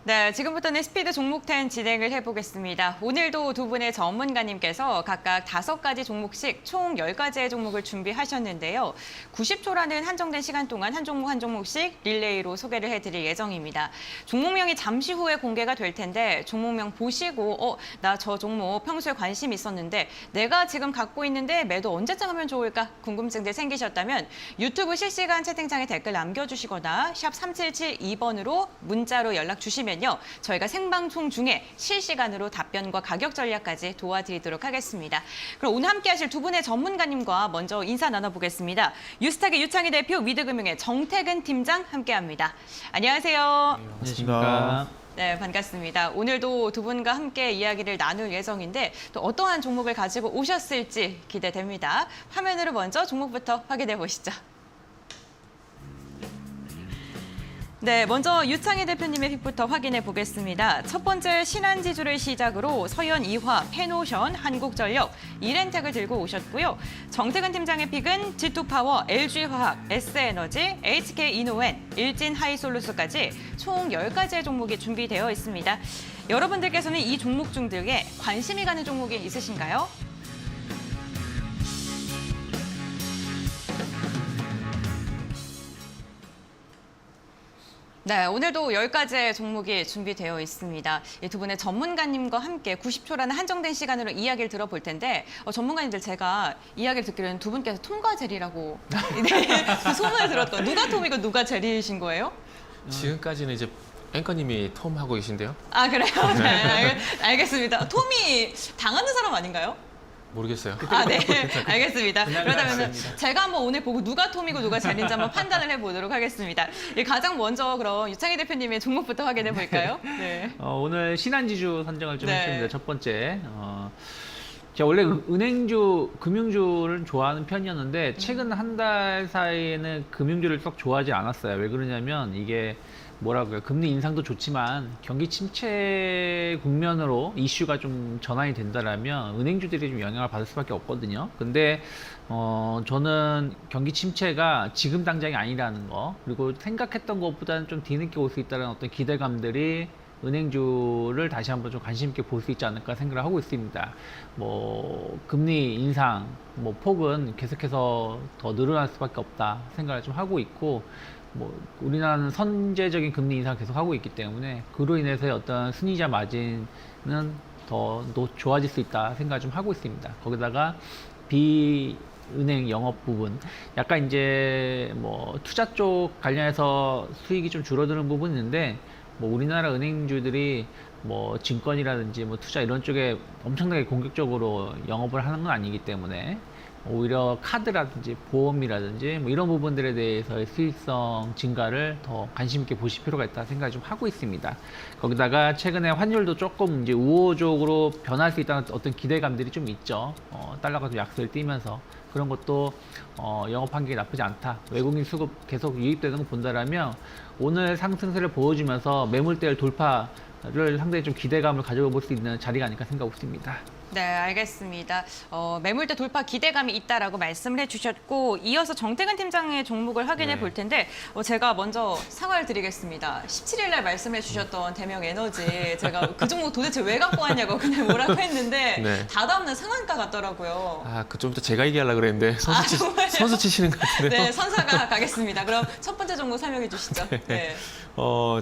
네, 지금부터는 스피드 종목 10 진행을 해보겠습니다. 오늘도 두 분의 전문가님께서 각각 5가지 종목씩 총 10가지의 종목을 준비하셨는데요. 90초라는 한정된 시간 동안 한 종목씩 릴레이로 소개를 해드릴 예정입니다. 종목명이 잠시 후에 공개가 될 텐데 종목명 보시고 나 저 종목 평소에 관심 있었는데 내가 지금 갖고 있는데 매도 언제쯤 하면 좋을까 궁금증들 생기셨다면 유튜브 실시간 채팅창에 댓글 남겨주시거나 샵 3772번으로 문자로 연락 주시면요. 저희가 생방송 중에 실시간으로 답변과 가격 전략까지 도와드리도록 하겠습니다. 그럼 오늘 함께하실 두 분의 전문가님과 먼저 인사 나눠보겠습니다. 유스탁의 유창희 대표, 미드금융의 정태근 팀장 함께합니다. 안녕하세요. 안녕하십니까. 네, 반갑습니다. 오늘도 두 분과 함께 이야기를 나눌 예정인데 또 어떠한 종목을 가지고 오셨을지 기대됩니다. 화면으로 먼저 종목부터 확인해 보시죠. 네, 먼저 유창희 대표님의 픽부터 확인해 보겠습니다. 첫 번째 신한지주를 시작으로 서현 이화, 페노션, 한국전력, 이렌텍을 들고 오셨고요. 정태근 팀장의 픽은 G2파워, LG화학, S에너지, HK이노엔, 일진하이솔루스까지 총 10가지의 종목이 준비되어 있습니다. 여러분들께서는 이 종목 중 등에 관심이 가는 종목이 있으신가요? 네, 오늘도 10가지의 종목이 준비되어 있습니다. 이 두 분의 전문가님과 함께 90초라는 한정된 시간으로 이야기를 들어볼 텐데 전문가님들 제가 이야기를 듣기로는 두 분께서 톰과 제리라고 그 소문을 들었던 누가 톰이고 누가 제리이신 거예요? 지금까지는 이제 앵커님이 톰 하고 계신데요? 아, 그래요? 네, 알겠습니다. 톰이 당하는 사람 아닌가요? 모르겠어요. 아, 네. 알겠습니다. 그렇다면 제가 한번 오늘 보고 누가 톰이고 누가 제리인지 한번 판단을 해보도록 하겠습니다. 가장 먼저 그럼 유창희 대표님의 종목부터 확인해 볼까요? 네. 오늘 신한지주 선정을 좀 네. 했습니다. 첫 번째. 제가 원래 은행주, 금융주를 좋아하는 편이었는데 최근 한 달 사이에는 금융주를 썩 좋아하지 않았어요. 왜 그러냐면 이게 뭐라고요? 금리 인상도 좋지만 경기 침체 국면으로 이슈가 좀 전환이 된다라면 은행주들이 좀 영향을 받을 수밖에 없거든요. 근데 저는 경기 침체가 지금 당장이 아니라는 거, 그리고 생각했던 것보다는 좀 뒤늦게 올 수 있다는 어떤 기대감들이 은행주를 다시 한번 좀 관심 있게 볼 수 있지 않을까 생각을 하고 있습니다. 뭐 금리 인상 폭은 계속해서 더 늘어날 수밖에 없다 생각을 좀 하고 있고, 뭐 우리나라는 선제적인 금리 인상 계속 하고 있기 때문에 그로 인해서 어떤 순이자 마진은 더 좋아질 수 있다 생각을 좀 하고 있습니다. 거기다가 비은행 영업 부분, 약간 이제 뭐 투자 쪽 관련해서 수익이 좀 줄어드는 부분이 있는데, 뭐 우리나라 은행주들이 뭐 증권이라든지 뭐 투자 이런 쪽에 엄청나게 공격적으로 영업을 하는 건 아니기 때문에 오히려 카드라든지 보험이라든지 뭐 이런 부분들에 대해서의 수익성 증가를 더 관심 있게 보실 필요가 있다 생각을 좀 하고 있습니다. 거기다가 최근에 환율도 조금 이제 우호적으로 변할 수 있다는 어떤 기대감들이 좀 있죠. 달러가 좀 약세를 띠면서 그런 것도 영업한 게 나쁘지 않다. 외국인 수급 계속 유입되는 거 본다라면 오늘 상승세를 보여주면서 매물대를 돌파를 상당히 좀 기대감을 가져볼 수 있는 자리가 아닐까 생각하고 있습니다. 네, 알겠습니다. 매물대 돌파 기대감이 있다라고 말씀을 해주셨고, 이어서 정태근 팀장의 종목을 확인해 네. 볼 텐데 제가 먼저 사과를 드리겠습니다. 17일 날 말씀해 주셨던 대명 에너지, 제가 그 종목 도대체 왜 갖고 왔냐고 그냥 뭐라고 했는데 네. 다다음날 상한가 같더라고요. 아, 그좀부터 제가 얘기하려고 그랬는데 정말요? 선수 치시는 것 같은데요? 네, 선사가 가겠습니다. 그럼 첫 번째 종목 설명해 주시죠. 네.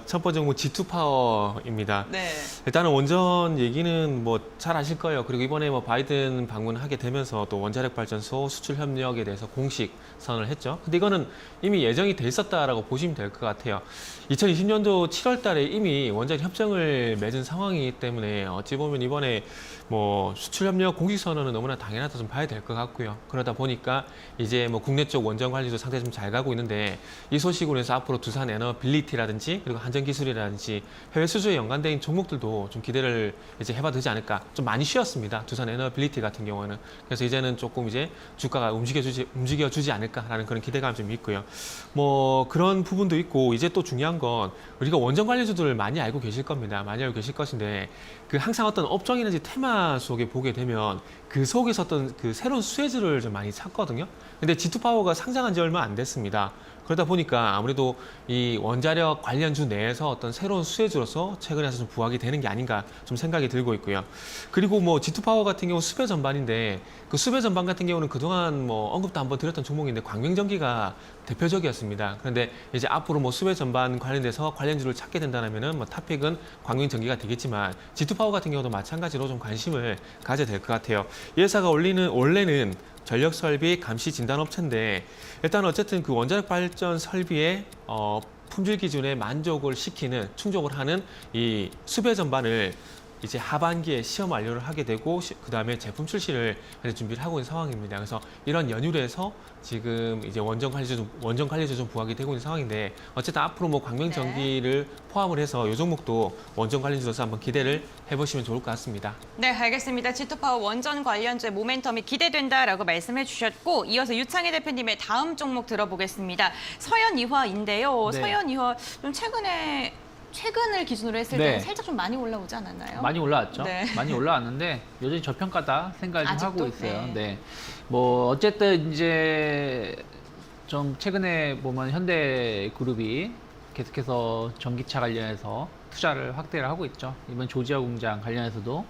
첫 번째 종목 G2파워입니다. 네. 일단은 원전 얘기는 뭐 잘 아실 거예요. 그리고 이번에 뭐 바이든 방문하게 되면서 또 원자력 발전소 수출 협력에 대해서 공식 선언을 했죠. 근데 이거는 이미 예정이 돼 있었다라고 보시면 될 것 같아요. 2020년도 7월 달에 이미 원자력 협정을 맺은 상황이기 때문에 어찌 보면 이번에 뭐 수출 협력 공식 선언은 너무나 당연하다 좀 봐야 될 것 같고요. 그러다 보니까 이제 뭐 국내 쪽 원전 관리도 상당히 좀 잘 가고 있는데, 이 소식으로 해서 앞으로 두산 에너빌리티라든지 그리고 한전기술이라든지 해외 수주에 연관된 종목들도 좀 기대를 이제 해봐도 되지 않을까. 좀 많이 쉬었습니다. 두산 에너빌리티 같은 경우는. 그래서 이제는 조금 이제 주가가 움직여주지 않을까라는 그런 기대감이 좀 있고요. 뭐 그런 부분도 있고, 이제 또 중요한 건 우리가 원전 관리주들을 많이 알고 계실 겁니다. 많이 알고 계실 것인데, 그 항상 어떤 업종이라든지 테마 속에 보게 되면 그 속에서 어떤 그 새로운 수혜주를 좀 많이 찾거든요. 근데 G2파워가 상장한 지 얼마 안 됐습니다. 그러다 보니까 아무래도 이 원자력 관련주 내에서 어떤 새로운 수혜주로서 최근에 와서 좀 부각이 되는 게 아닌가 좀 생각이 들고 있고요. 그리고 뭐 G2파워 같은 경우 수배 전반인데 그 수배 전반 같은 경우는 그동안 뭐 언급도 한번 드렸던 종목인데 광명전기가 대표적이었습니다. 그런데 이제 앞으로 뭐 수배 전반 관련돼서 관련주를 찾게 된다면은 뭐 탑픽은 광명전기가 되겠지만 G2파워 같은 경우도 마찬가지로 좀 관심을 가져야 될 것 같아요. 이 회사가 원래는 전력 설비 감시 진단 업체인데 일단 어쨌든 그 원자력 발전 설비의 품질 기준에 만족을 시키는 충족을 하는 이 수배 전반을 이제 하반기에 시험 완료를 하게 되고 그다음에 제품 출시를 준비를 하고 있는 상황입니다. 그래서 이런 연유로 해서 지금 이제 원전 관리주 좀 부각이 되고 있는 상황인데 어쨌든 앞으로 뭐 광명전기를 포함을 해서 이 종목도 원전 관리주로서 한번 기대를 해보시면 좋을 것 같습니다. 네, 알겠습니다. G2파워 원전 관련주의 모멘텀이 기대된다라고 말씀해 주셨고 이어서 유창희 대표님의 다음 종목 들어보겠습니다. 서현이화인데요. 네. 서현이화 좀 최근을 기준으로 했을 때는 네. 살짝 좀 많이 올라오지 않았나요? 많이 올라왔죠. 네. 많이 올라왔는데 여전히 저평가다 생각을 좀 아직도? 하고 있어요. 네. 네. 뭐 어쨌든 이제 좀 최근에 보면 현대그룹이 계속해서 전기차 관련해서 투자를 확대를 하고 있죠. 이번 조지아 공장 관련해서도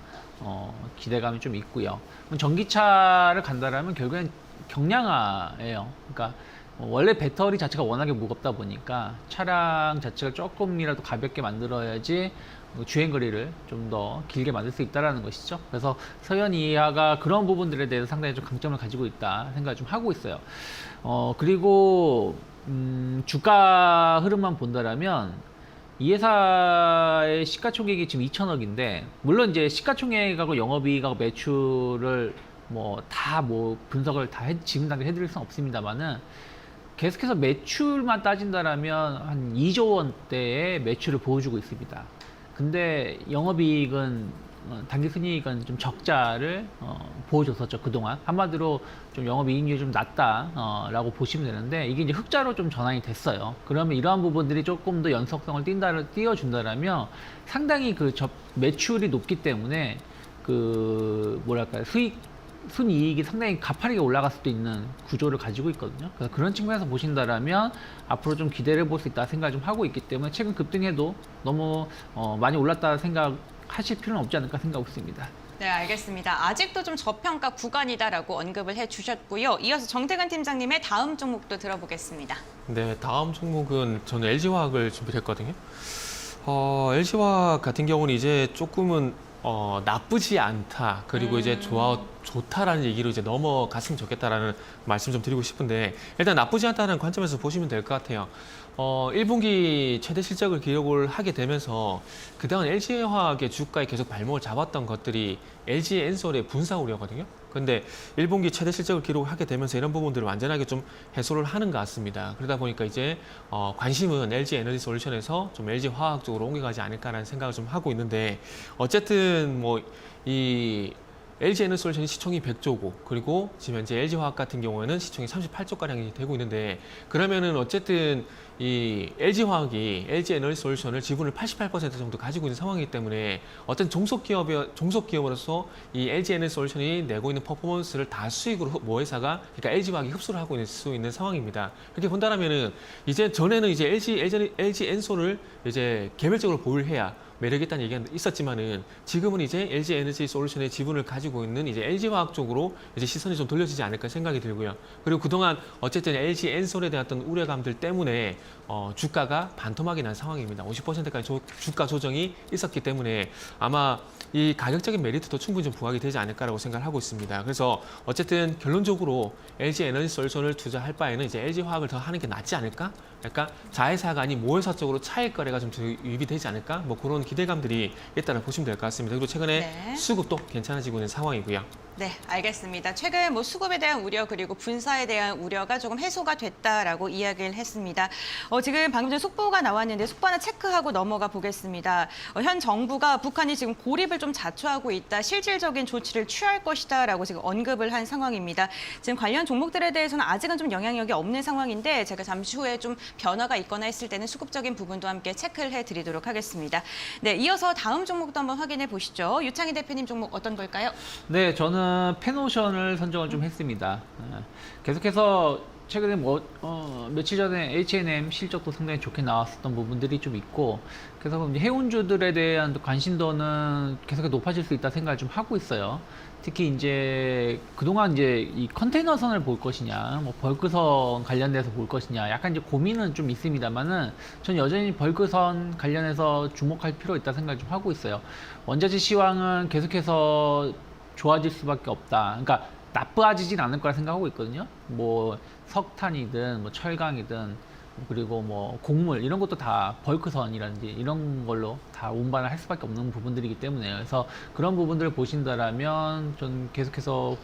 기대감이 좀 있고요. 전기차를 간다라면 결국엔 경량화예요. 그러니까 원래 배터리 자체가 워낙에 무겁다 보니까 차량 자체가 조금이라도 가볍게 만들어야지 주행 거리를 좀 더 길게 만들 수 있다는 것이죠. 그래서 서현이하가 그런 부분들에 대해서 상당히 좀 강점을 가지고 있다 생각을 좀 하고 있어요. 그리고 주가 흐름만 본다라면 이 회사의 시가총액이 지금 2천억인데 물론 이제 시가총액하고 영업이익하고 매출을 다 분석을 다 지금 단계 해드릴 수는 없습니다만은 계속해서 매출만 따진다라면 한 2조 원대의 매출을 보여주고 있습니다. 근데 영업이익은 당기순이익은 좀 적자를 보여줬었죠 그동안. 한마디로 좀 영업이익률이 좀 낮다라고 보시면 되는데 이게 이제 흑자로 좀 전환이 됐어요. 그러면 이러한 부분들이 조금 더 연속성을 띄워준다라면 상당히 매출이 높기 때문에 순이익이 상당히 가파르게 올라갈 수도 있는 구조를 가지고 있거든요. 그래서 그런 측면에서 보신다라면 앞으로 좀 기대를 볼 수 있다 생각을 좀 하고 있기 때문에 최근 급등해도 너무 많이 올랐다 생각하실 필요는 없지 않을까 생각하고 있습니다. 네, 알겠습니다. 아직도 좀 저평가 구간이다라고 언급을 해주셨고요. 이어서 정태근 팀장님의 다음 종목도 들어보겠습니다. 네, 다음 종목은 저는 LG화학을 준비했거든요. LG화학 같은 경우는 이제 조금은 나쁘지 않다. 그리고 이제 좋다라는 얘기로 이제 넘어갔으면 좋겠다라는 말씀 좀 드리고 싶은데 일단 나쁘지 않다는 관점에서 보시면 될 것 같아요. 1분기 최대 실적을 기록을 하게 되면서 그동안 LG화학의 주가에 계속 발목을 잡았던 것들이 LG엔솔의 분사 우려거든요. 근데 1분기 최대 실적을 기록을 하게 되면서 이런 부분들을 완전하게 좀 해소를 하는 것 같습니다. 그러다 보니까 이제 관심은 LG에너지 솔루션에서 좀 LG화학 쪽으로 옮겨가지 않을까라는 생각을 좀 하고 있는데 어쨌든 이 LG에너지 솔루션이 시총이 100조고 그리고 지금 현재 LG화학 같은 경우에는 시총이 38조가량이 되고 있는데 그러면은 어쨌든 이 LG화학이 LG에너지 솔루션을 지분을 88% 정도 가지고 있는 상황이기 때문에 어떤 종속기업으로서 이 LG에너지 솔루션이 내고 있는 퍼포먼스를 다 수익으로 모회사가 그러니까 LG화학이 흡수를 하고 있을 수 있는 상황입니다. 그렇게 본다면은 이제 전에는 이제 LG엔솔을 이제 개별적으로 보유를 해야 매력 있다는 얘기가 있었지만은 지금은 이제 LG에너지 솔루션의 지분을 가지고 있는 이제 LG화학 쪽으로 이제 시선이 좀 돌려지지 않을까 생각이 들고요. 그리고 그동안 어쨌든 LG엔솔에 대한 어떤 우려감들 때문에 주가가 반토막이 난 상황입니다. 50%까지 주가 조정이 있었기 때문에 아마 이 가격적인 메리트도 충분히 좀 부각이 되지 않을까라고 생각을 하고 있습니다. 그래서 어쨌든 결론적으로 LG에너지 솔루션을 투자할 바에는 이제 LG화학을 더 하는 게 낫지 않을까? 그러니까 자회사가 아닌 모회사 쪽으로 차익 거래가 좀 유입이 되지 않을까? 그런 기대감들이 있다고 보시면 될 것 같습니다. 그리고 최근에 수급도 괜찮아지고 있는 상황이고요. 네, 알겠습니다. 최근 수급에 대한 우려 그리고 분사에 대한 우려가 조금 해소가 됐다라고 이야기를 했습니다. 지금 방금 전에 속보가 나왔는데 속보 하나 체크하고 넘어가 보겠습니다. 현 정부가 북한이 지금 고립을 좀 자초하고 있다, 실질적인 조치를 취할 것이다라고 지금 언급을 한 상황입니다. 지금 관련 종목들에 대해서는 아직은 좀 영향력이 없는 상황인데 제가 잠시 후에 좀 변화가 있거나 했을 때는 수급적인 부분도 함께 체크를 해드리도록 하겠습니다. 네, 이어서 다음 종목도 한번 확인해 보시죠. 유창희 대표님 종목 어떤 걸까요? 네, 저는 펜오션을 선정을 좀 했습니다. 계속해서 최근에 며칠 전에 H&M 실적도 상당히 좋게 나왔었던 부분들이 좀 있고, 그래서 이제 해운주들에 대한 관심도는 계속 높아질 수 있다 생각을 좀 하고 있어요. 특히 이제 그동안 이제 이 컨테이너선을 볼 것이냐, 뭐 벌크선 관련돼서 볼 것이냐, 약간 이제 고민은 좀 있습니다만은 전 여전히 벌크선 관련해서 주목할 필요 있다 생각을 좀 하고 있어요. 원자재 시황은 계속해서 좋아질 수밖에 없다. 그러니까 나빠지진 않을 거라 생각하고 있거든요. 뭐 석탄이든 뭐 철강이든 그리고 뭐 곡물 이런 것도 다 벌크선이라든지 이런 걸로 다 운반을 할 수밖에 없는 부분들이기 때문에, 그래서 그런 부분들을 보신다라면 전 계속해서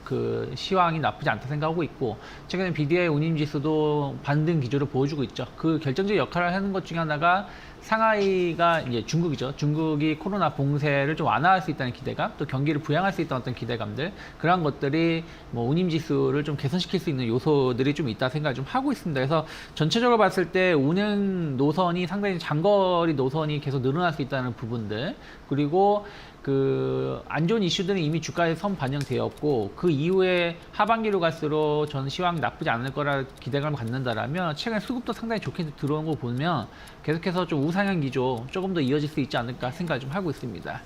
그 시황이 나쁘지 않다 생각하고 있고, 최근에 BDI 운임지수도 반등 기조를 보여주고 있죠. 그 결정적 역할을 하는 것 중에 하나가 상하이가 이제 중국이죠. 중국이 코로나 봉쇄를 좀 완화할 수 있다는 기대감, 또 경기를 부양할 수 있다는 어떤 기대감들, 그런 것들이 뭐 운임지수를 좀 개선시킬 수 있는 요소들이 좀 있다 생각을 좀 하고 있습니다. 그래서 전체적으로 봤을 때 운행 노선이 상당히 장거리 노선이 계속 늘어날 수 있다는 부분들, 그리고 그 안 좋은 이슈들은 이미 주가에 선 반영되었고, 그 이후에 하반기로 갈수록 저는 시황이 나쁘지 않을 거라 기대감을 갖는다라면 최근 수급도 상당히 좋게 들어온 거 보면 계속해서 좀 우상향 기조 조금 더 이어질 수 있지 않을까 생각을 좀 하고 있습니다.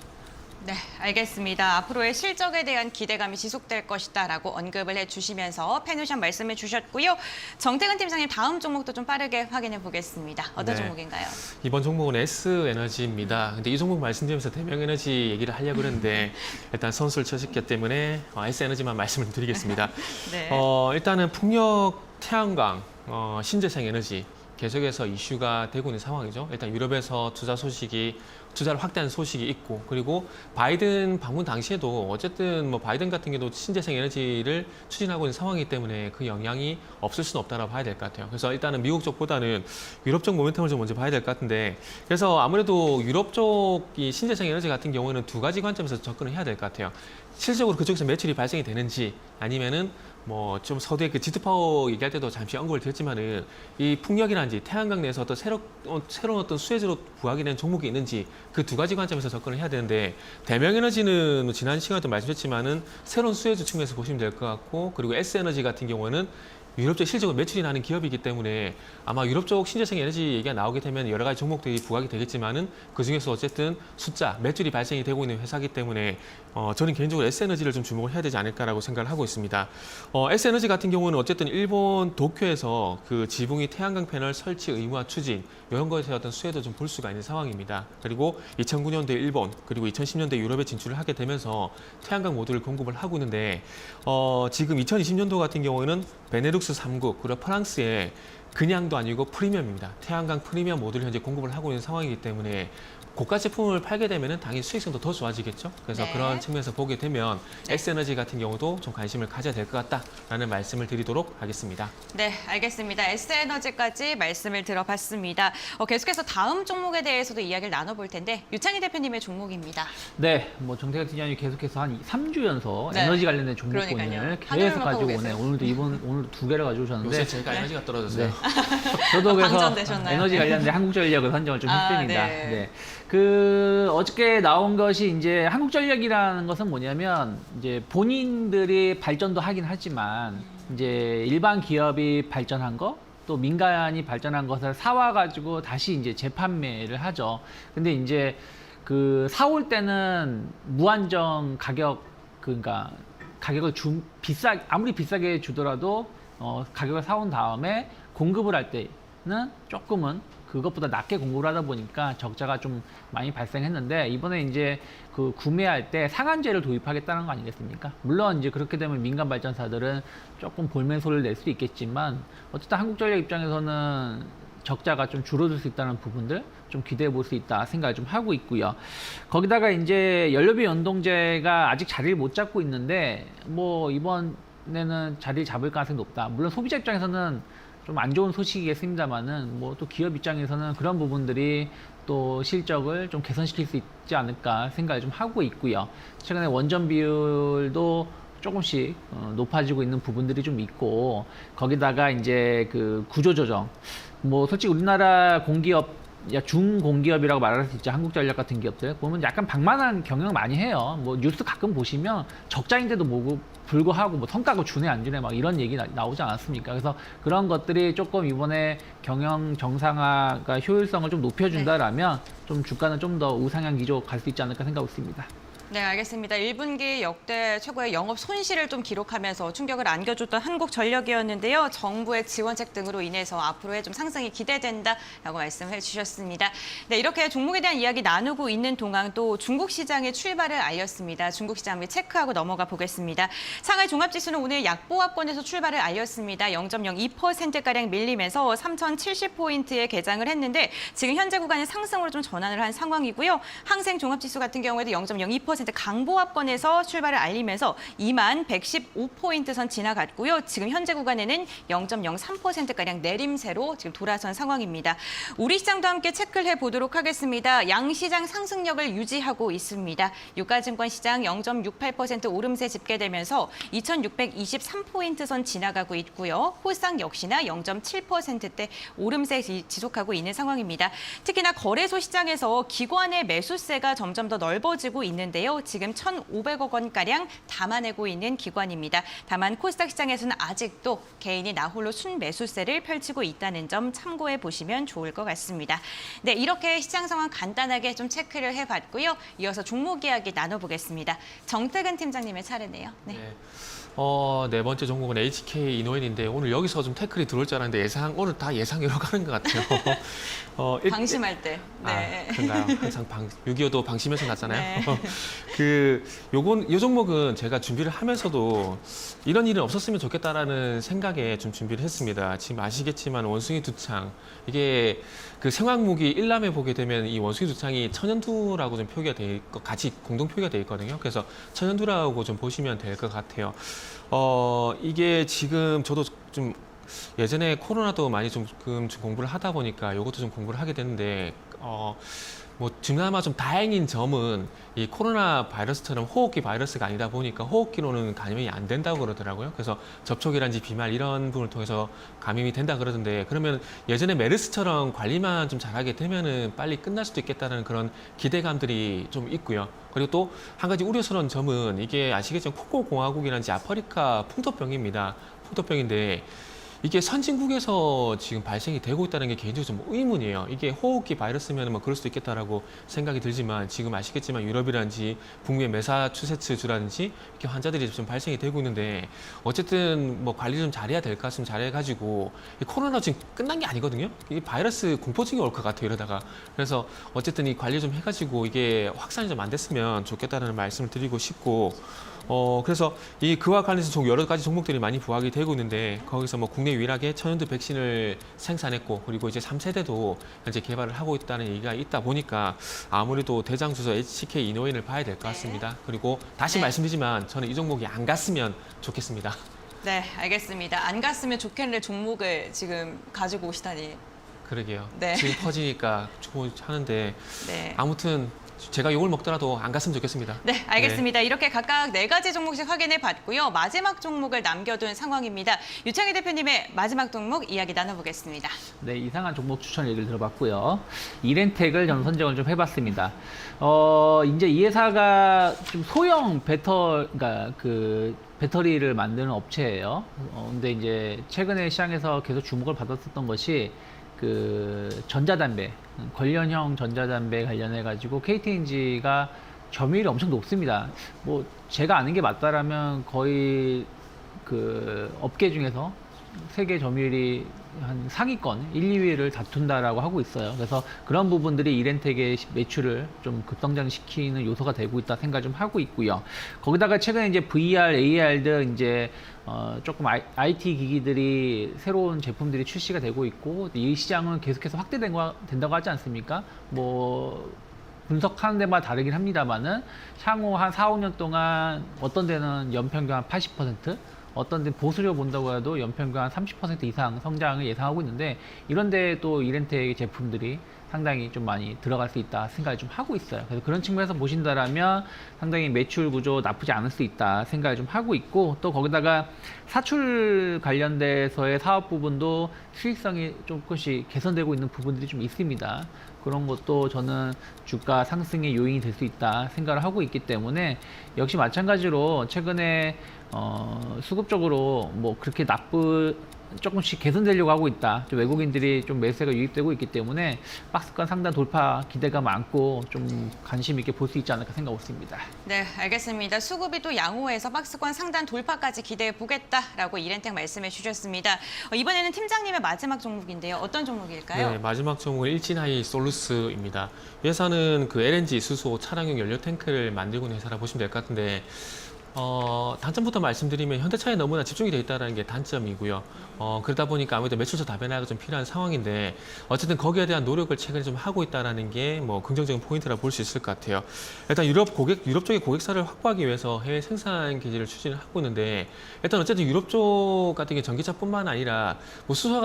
네, 알겠습니다. 앞으로의 실적에 대한 기대감이 지속될 것이다라고 언급을 해주시면서 패널샵 말씀해 주셨고요. 정태근 팀장님, 다음 종목도 좀 빠르게 확인해 보겠습니다. 어떤 네. 종목인가요? 이번 종목은 S에너지입니다. 근데 이 종목 말씀드리면서 대명에너지 얘기를 하려고 그랬는데 일단 선수를 쳐셨기 때문에 S에너지만 말씀을 드리겠습니다. 네. 일단은 풍력, 태양광, 신재생 에너지 계속해서 이슈가 되고 있는 상황이죠. 일단 유럽에서 투자를 확대하는 소식이 있고, 그리고 바이든 방문 당시에도 어쨌든 뭐 바이든 같은 경우도 신재생 에너지를 추진하고 있는 상황이기 때문에 그 영향이 없을 수는 없다라고 봐야 될 것 같아요. 그래서 일단은 미국 쪽보다는 유럽 쪽 모멘텀을 좀 먼저 봐야 될 것 같은데, 그래서 아무래도 유럽 쪽이 신재생 에너지 같은 경우는 두 가지 관점에서 접근을 해야 될 것 같아요. 실질적으로 그쪽에서 매출이 발생이 되는지, 아니면은 뭐 좀 서두에 그 지트파워 얘기할 때도 잠시 언급을 드렸지만은 이 풍력이라든지 태양광 내에서 어떤 새로운 어떤 수혜주로 부각이 된 종목이 있는지, 그 두 가지 관점에서 접근을 해야 되는데, 대명에너지는 지난 시간에도 말씀드렸지만은 새로운 수혜주 측면에서 보시면 될 것 같고, 그리고 S에너지 같은 경우는 유럽 쪽 실적으로 매출이 나는 기업이기 때문에 아마 유럽 쪽 신재생 에너지 얘기가 나오게 되면 여러 가지 종목들이 부각이 되겠지만은 그 중에서 어쨌든 매출이 발생이 되고 있는 회사이기 때문에 저는 개인적으로 S에너지를 좀 주목을 해야 되지 않을까라고 생각을 하고 있습니다. S에너지 같은 경우는 어쨌든 일본 도쿄에서 그 지붕이 태양광 패널 설치 의무화 추진, 이런 것에 어떤 수혜도 좀 볼 수가 있는 상황입니다. 그리고 2009년도에 일본, 그리고 2010년도에 유럽에 진출을 하게 되면서 태양광 모듈을 공급을 하고 있는데, 지금 2020년도 같은 경우에는 베네룩스 3국, 그리고 프랑스에 그냥도 아니고 프리미엄입니다. 태양광 프리미엄 모듈을 현재 공급을 하고 있는 상황이기 때문에 고가 제품을 팔게 되면 당연히 수익성도 더 좋아지겠죠. 그래서 네. 그런 측면에서 보게 되면 네. S에너지 같은 경우도 좀 관심을 가져야 될 것 같다라는 말씀을 드리도록 하겠습니다. 네, 알겠습니다. S에너지까지 말씀을 들어봤습니다. 계속해서 다음 종목에 대해서도 이야기를 나눠볼 텐데, 유창희 대표님의 종목입니다. 네, 뭐 정태근 팀장님이 계속해서 한 3주 연속 네. 에너지 관련된 종목군을 그러니까요. 계속 하늘을 가지고 맡고 오네. 계세요. 오늘도 두 개를 가지고 오셨는데, 요새 제가 에너지가 떨어졌어요. 네. 저도 그래서 방전되셨나요? 에너지 관련된 한국전력을 선정을 좀 했습니다. 네. 네. 그 어저께 나온 것이 이제 한국전력이라는 것은 뭐냐면, 이제 본인들이 발전도 하긴 하지만 이제 일반 기업이 발전한 거, 또 민간이 발전한 것을 사와 가지고 다시 이제 재판매를 하죠. 근데 이제 그 사올 때는 무한정 가격, 그러니까 가격을 아무리 비싸게 주더라도 가격을 사온 다음에 공급을 할 때는 조금은 그것보다 낮게 공급을 하다 보니까 적자가 좀 많이 발생했는데, 이번에 이제 그 구매할 때 상한제를 도입하겠다는 거 아니겠습니까? 물론 이제 그렇게 되면 민간 발전사들은 조금 볼멘소리를 낼 수 있겠지만, 어쨌든 한국전력 입장에서는 적자가 좀 줄어들 수 있다는 부분들 좀 기대해 볼 수 있다 생각을 좀 하고 있고요. 거기다가 이제 연료비 연동제가 아직 자리를 못 잡고 있는데, 뭐 이번에는 자리를 잡을 가능성이 높다. 물론 소비자 입장에서는 좀 안 좋은 소식이겠습니다만은, 뭐 또 기업 입장에서는 그런 부분들이 또 실적을 좀 개선시킬 수 있지 않을까 생각을 좀 하고 있고요. 최근에 원전 비율도 조금씩 높아지고 있는 부분들이 좀 있고, 거기다가 이제 그 구조조정, 뭐 솔직히 우리나라 공기업 중공기업이라고 말할 수 있죠. 한국전력 같은 기업들 보면 약간 방만한 경영을 많이 해요. 뭐 뉴스 가끔 보시면 적자인데도 불구하고 뭐 성과가 주네 안 주네 막 이런 얘기 나오지 않았습니까? 그래서 그런 것들이 조금 이번에 경영 정상화가 효율성을 좀 높여준다라면 좀 주가는 좀 더 우상향 기조 갈 수 있지 않을까 생각하고 있습니다. 네, 알겠습니다. 1분기 역대 최고의 영업 손실을 좀 기록하면서 충격을 안겨줬던 한국전력이었는데요. 정부의 지원책 등으로 인해서 앞으로의 좀 상승이 기대된다라고 말씀해 주셨습니다. 네, 이렇게 종목에 대한 이야기 나누고 있는 동안 또 중국 시장의 출발을 알렸습니다. 중국 시장 체크하고 넘어가 보겠습니다. 상하이 종합지수는 오늘 약보합권에서 출발을 알렸습니다. 0.02%가량 밀리면서 3,070포인트에 개장을 했는데 지금 현재 구간은 상승으로 좀 전환을 한 상황이고요. 항생 종합지수 같은 경우에도 0.02% 강보합권에서 출발을 알리면서 2115포인트 선 지나갔고요. 지금 현재 구간에는 0.03%가량 내림세로 지금 돌아선 상황입니다. 우리 시장도 함께 체크를 해보도록 하겠습니다. 양시장 상승력을 유지하고 있습니다. 유가증권 시장 0.68% 오름세 집계되면서 2623포인트 선 지나가고 있고요. 호상 역시나 0.7%대 오름세 지속하고 있는 상황입니다. 특히나 거래소 시장에서 기관의 매수세가 점점 더 넓어지고 있는데요. 지금 1,500억 원가량 담아내고 있는 기관입니다. 다만 코스닥 시장에서는 아직도 개인이 나홀로 순매수세를 펼치고 있다는 점 참고해 보시면 좋을 것 같습니다. 네, 이렇게 시장 상황 간단하게 좀 체크를 해봤고요. 이어서 종목 이야기 나눠보겠습니다. 정태근 팀장님의 차례네요. 네. 네. 네 번째 종목은 HK 이노엔인데 오늘 여기서 좀 태클이 들어올 줄 알았는데 오늘 다 예상외로 가는 것 같아요. 방심할 때. 네. 그런가요? 항상 6.25도 방심해서 났잖아요. 네. 요 종목은 제가 준비를 하면서도 이런 일은 없었으면 좋겠다라는 생각에 좀 준비를 했습니다. 지금 아시겠지만 원숭이 두창 이게 그 생화무기 1람에 보게 되면 이 원숭이 두창이 천연두라고 좀 표기가 돼 있고 같이 공동 표기가 돼 있거든요. 그래서 천연두라고 좀 보시면 될 것 같아요. 이게 지금 저도 좀 예전에 코로나도 많이 좀 공부를 하다 보니까 이것도 좀 공부를 하게 되는데 뭐 그나마 좀 다행인 점은 이 코로나 바이러스처럼 호흡기 바이러스가 아니다 보니까 호흡기로는 감염이 안 된다고 그러더라고요. 그래서 접촉이란지 비말 이런 부분을 통해서 감염이 된다 그러던데 그러면 예전에 메르스처럼 관리만 좀 잘하게 되면은 빨리 끝날 수도 있겠다는 그런 기대감들이 좀 있고요. 그리고 또 한 가지 우려스러운 점은 이게 아시겠지만 콩고공화국이란지 아프리카 풍토병입니다. 풍토병인데 이게 선진국에서 지금 발생이 되고 있다는 게 개인적으로 좀 의문이에요. 이게 호흡기 바이러스면 뭐 그럴 수도 있겠다라고 생각이 들지만 지금 아시겠지만 유럽이라든지 북미의 매사추세츠주라든지 이렇게 환자들이 좀 발생이 되고 있는데 어쨌든 뭐 관리 좀 잘해야 될 것 같으면 잘해가지고 이 코로나 지금 끝난 게 아니거든요. 이 바이러스 공포증이 올 것 같아요. 이러다가 그래서 어쨌든 이 관리 좀 해가지고 이게 확산이 좀 안 됐으면 좋겠다는 말씀을 드리고 싶고. 그래서 그와 관련해서 여러 가지 종목들이 많이 부각이 되고 있는데 거기서 뭐 국내 유일하게 천연두 백신을 생산했고 그리고 이제 3세대도 현재 개발을 하고 있다는 얘기가 있다 보니까 아무래도 대장주서 HK 이노엔을 봐야 될 것 같습니다. 그리고 다시 말씀드리지만 저는 이 종목이 안 갔으면 좋겠습니다. 네, 알겠습니다. 안 갔으면 좋겠는 종목을 지금 가지고 오시다니. 그러게요. 네. 지금 퍼지니까 하는데 네. 아무튼 제가 욕을 먹더라도 안 갔으면 좋겠습니다. 네, 알겠습니다. 이렇게 각각 4가지 종목씩 확인해 봤고요. 마지막 종목을 남겨둔 상황입니다. 유창희 대표님의 마지막 종목 이야기 나눠보겠습니다. 네, 이상한 종목 추천 얘기를 들어봤고요. 이렌텍을 저는 선정을 좀 해봤습니다. 이제 이 회사가 좀 소형 그러니까 그 배터리를 만드는 업체예요. 근데 이제 최근에 시장에서 계속 주목을 받았었던 것이 그 전자담배, 관련형 전자담배 관련해가지고 KTNG가 점유율이 엄청 높습니다. 뭐 제가 아는 게 맞다라면 거의 그 업계 중에서 세계 점유율이 한 상위권 1, 2위를 다툰다라고 하고 있어요. 그래서 그런 부분들이 이렌텍의 매출을 좀 급성장시키는 요소가 되고 있다 생각 좀 하고 있고요. 거기다가 최근에 이제 VR, AR 등 이제 조금 IT 기기들이 새로운 제품들이 출시가 되고 있고 이 시장은 계속해서 확대된다고 하지 않습니까? 뭐 분석하는 데마다 다르긴 합니다만은 향후 한 4, 5년 동안 어떤 데는 연평균 한 80%, 어떤 데 보수적으로 본다고 해도 연평균 한 30% 이상 성장을 예상하고 있는데 이런데 또 이렌텍 제품들이 상당히 좀 많이 들어갈 수 있다 생각을 좀 하고 있어요. 그래서 그런 측면에서 보신다라면 상당히 매출 구조 나쁘지 않을 수 있다 생각을 좀 하고 있고, 또 거기다가 사출 관련돼서의 사업 부분도 수익성이 조금씩 개선되고 있는 부분들이 좀 있습니다. 그런 것도 저는 주가 상승의 요인이 될 수 있다 생각을 하고 있기 때문에, 역시 마찬가지로 최근에 수급적으로 뭐 그렇게 조금씩 개선되려고 하고 있다. 좀 외국인들이 좀 매수세가 유입되고 있기 때문에 박스권 상단 돌파 기대가 많고 좀 관심 있게 볼 수 있지 않을까 생각하고 있습니다. 네, 알겠습니다. 수급이 또 양호해서 박스권 상단 돌파까지 기대해 보겠다라고 이렌텍 말씀해 주셨습니다. 이번에는 팀장님의 마지막 종목인데요. 어떤 종목일까요? 네, 마지막 종목은 일진하이 솔루스입니다. 이 회사는 그 LNG 수소 차량용 연료 탱크를 만들고 있는 회사라 보시면 될 것 같은데, 단점부터 말씀드리면 현대차에 너무나 집중이 되어 있다는 게 단점이고요. 그러다 보니까 아무래도 매출처 다변화가 좀 필요한 상황인데, 어쨌든 거기에 대한 노력을 최근에 좀 하고 있다는 게 뭐 긍정적인 포인트라 볼 수 있을 것 같아요. 일단 유럽 쪽의 고객사를 확보하기 위해서 해외 생산 기지를 추진을 하고 있는데, 일단 어쨌든 유럽 쪽 같은 게 전기차뿐만 아니라 뭐 수소와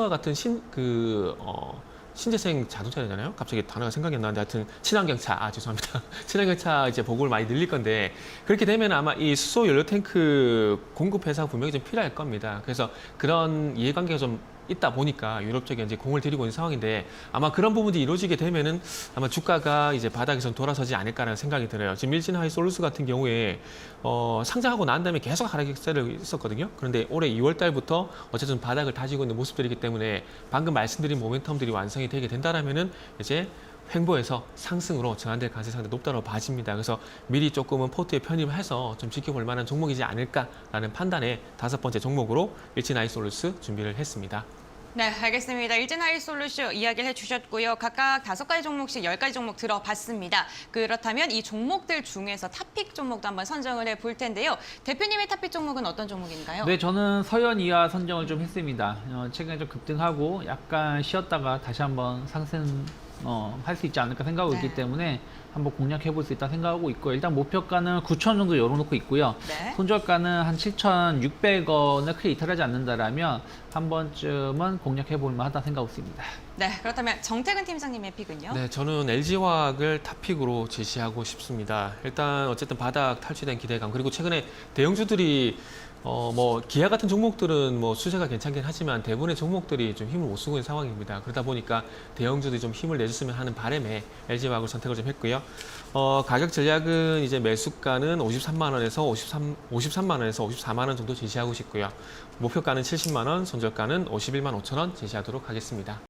같은 신재생 자동차잖아요. 갑자기 단어가 생각이 안 나는데, 하여튼 친환경차, 죄송합니다. 친환경차 이제 보급을 많이 늘릴 건데, 그렇게 되면 아마 이 수소 연료 탱크 공급 회사가 분명히 좀 필요할 겁니다. 그래서 그런 이해관계가 좀 있다 보니까 유럽 쪽에 이제 공을 들이고 있는 상황인데, 아마 그런 부분이 이루어지게 되면은 아마 주가가 이제 바닥에서 돌아서지 않을까라는 생각이 들어요. 지금 일진하이 솔루스 같은 경우에 상장하고 난 다음에 계속 하락세를 있었거든요. 그런데 올해 2월 달부터 어쨌든 바닥을 다지고 있는 모습들이기 때문에 방금 말씀드린 모멘텀들이 완성이 되게 된다라면은 이제 횡보해서 상승으로 전환될 가능성이 상당히 높다고 봐집니다. 그래서 미리 조금은 포트에 편입해서 좀 지켜볼 만한 종목이지 않을까라는 판단에 5번째 종목으로 일진하이 솔루스 준비를 했습니다. 네, 알겠습니다. 일진하이 솔루션 이야기를 해주셨고요. 각각 5가지 종목씩 10가지 종목 들어봤습니다. 그렇다면 이 종목들 중에서 탑픽 종목도 한번 선정을 해볼 텐데요. 대표님의 탑픽 종목은 어떤 종목인가요? 네, 저는 서현 이하 선정을 좀 했습니다. 최근에 좀 급등하고 약간 쉬었다가 다시 한번 상승 할 수 있지 않을까 생각하고 있기 때문에 한번 공략해 볼 수 있다 생각하고 있고, 일단 목표가는 9,000원 정도 열어놓고 있고요. 네. 손절가는 한 7,600원을 크게 이탈하지 않는다라면 한 번쯤은 공략해 볼 만하다 생각하고 있습니다. 네, 그렇다면 정태근 팀장님의 픽은요? 네, 저는 LG화학을 탑픽으로 제시하고 싶습니다. 일단 어쨌든 바닥 탈취된 기대감, 그리고 최근에 대형주들이 뭐 기아 같은 종목들은 뭐 수세가 괜찮긴 하지만 대부분의 종목들이 좀 힘을 못 쓰고 있는 상황입니다. 그러다 보니까 대형주들이 좀 힘을 내줬으면 하는 바람에 LG화학을 선택을 좀 했고요. 가격 전략은 이제 매수가는 53만 원에서 53만 원에서 54만 원 정도 제시하고 싶고요. 목표가는 70만 원, 손절가는 51만 5천 원 제시하도록 하겠습니다.